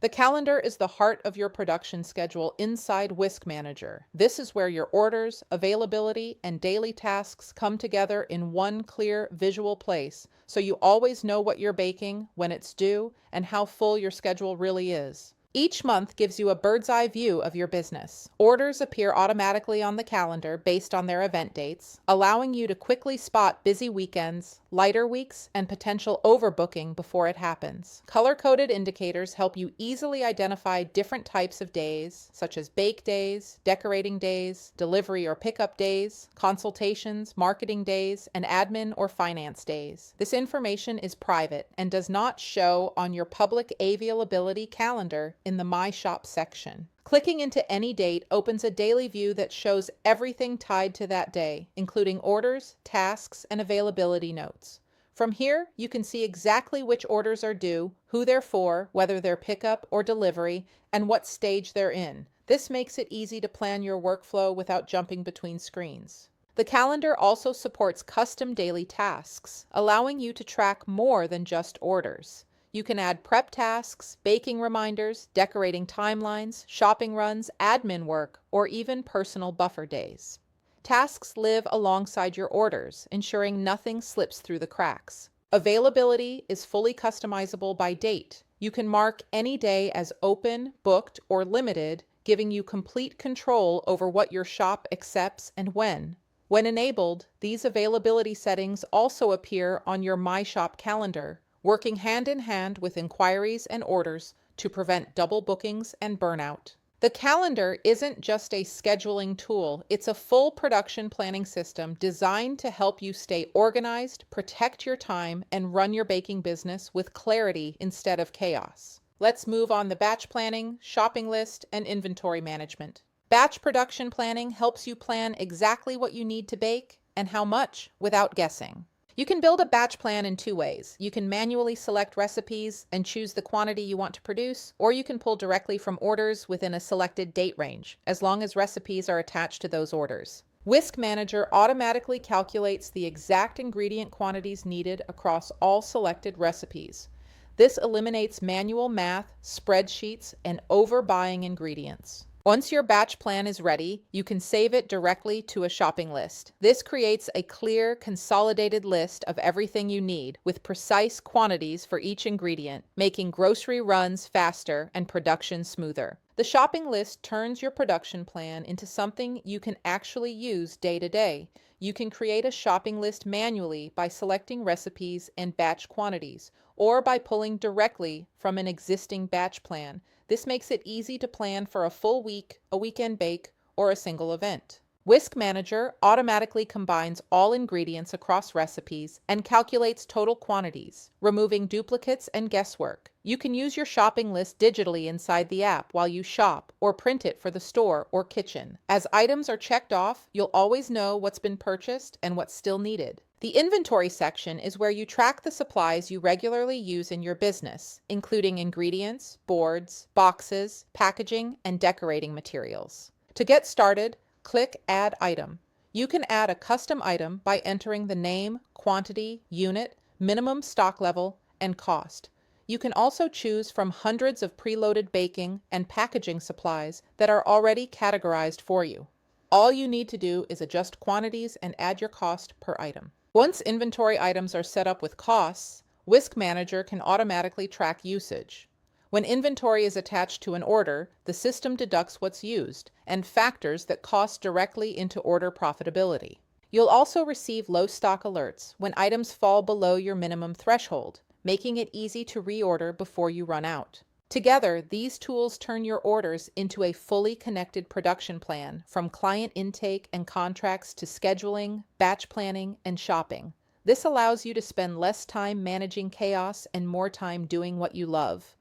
The calendar is the heart of your production schedule inside Whisk Manager. This is where your orders, availability, and daily tasks come together in one clear visual place, so you always know what you're baking, when it's due, and how full your schedule really is. Each month gives you a bird's eye view of your business. Orders appear automatically on the calendar based on their event dates, allowing you to quickly spot busy weekends, lighter weeks, and potential overbooking before it happens. Color-coded indicators help you easily identify different types of days, such as bake days, decorating days, delivery or pickup days, consultations, marketing days, and admin or finance days. This information is private and does not show on your public availability calendar in the My Shop section. Clicking into any date opens a daily view that shows everything tied to that day, including orders, tasks, and availability notes. From here, you can see exactly which orders are due, who they're for, whether they're pickup or delivery, and what stage they're in. This makes it easy to plan your workflow without jumping between screens. The calendar also supports custom daily tasks, allowing you to track more than just orders. You can add prep tasks, baking reminders, decorating timelines, shopping runs, admin work, or even personal buffer days. Tasks live alongside your orders, ensuring nothing slips through the cracks. Availability is fully customizable by date. You can mark any day as open, booked, or limited, giving you complete control over what your shop accepts and when. When enabled, these availability settings also appear on your My Shop calendar, working hand in hand with inquiries and orders to prevent double bookings and burnout. The calendar isn't just a scheduling tool, it's a full production planning system designed to help you stay organized, protect your time, and run your baking business with clarity instead of chaos. Let's move on to batch planning, shopping list, and inventory management. Batch production planning helps you plan exactly what you need to bake and how much without guessing. You can build a batch plan in two ways. You can manually select recipes and choose the quantity you want to produce, or you can pull directly from orders within a selected date range, as long as recipes are attached to those orders. Whisk Manager automatically calculates the exact ingredient quantities needed across all selected recipes. This eliminates manual math, spreadsheets, and overbuying ingredients. Once your batch plan is ready, you can save it directly to a shopping list. This creates a clear, consolidated list of everything you need, with precise quantities for each ingredient, making grocery runs faster and production smoother. The shopping list turns your production plan into something you can actually use day to day. You can create a shopping list manually by selecting recipes and batch quantities, or by pulling directly from an existing batch plan. This makes it easy to plan for a full week, a weekend bake, or a single event. Whisk Manager automatically combines all ingredients across recipes and calculates total quantities, removing duplicates and guesswork. You can use your shopping list digitally inside the app while you shop, or print it for the store or kitchen. As items are checked off, you'll always know what's been purchased and what's still needed. The inventory section is where you track the supplies you regularly use in your business, including ingredients, boards, boxes, packaging, and decorating materials. To get started, click Add Item. You can add a custom item by entering the name, quantity, unit, minimum stock level, and cost. You can also choose from hundreds of preloaded baking and packaging supplies that are already categorized for you. All you need to do is adjust quantities and add your cost per item. Once inventory items are set up with costs, Whisk Manager can automatically track usage. When inventory is attached to an order, the system deducts what's used and factors that cost directly into order profitability. You'll also receive low stock alerts when items fall below your minimum threshold, making it easy to reorder before you run out. Together, these tools turn your orders into a fully connected production plan, from client intake and contracts to scheduling, batch planning, and shopping. This allows you to spend less time managing chaos and more time doing what you love.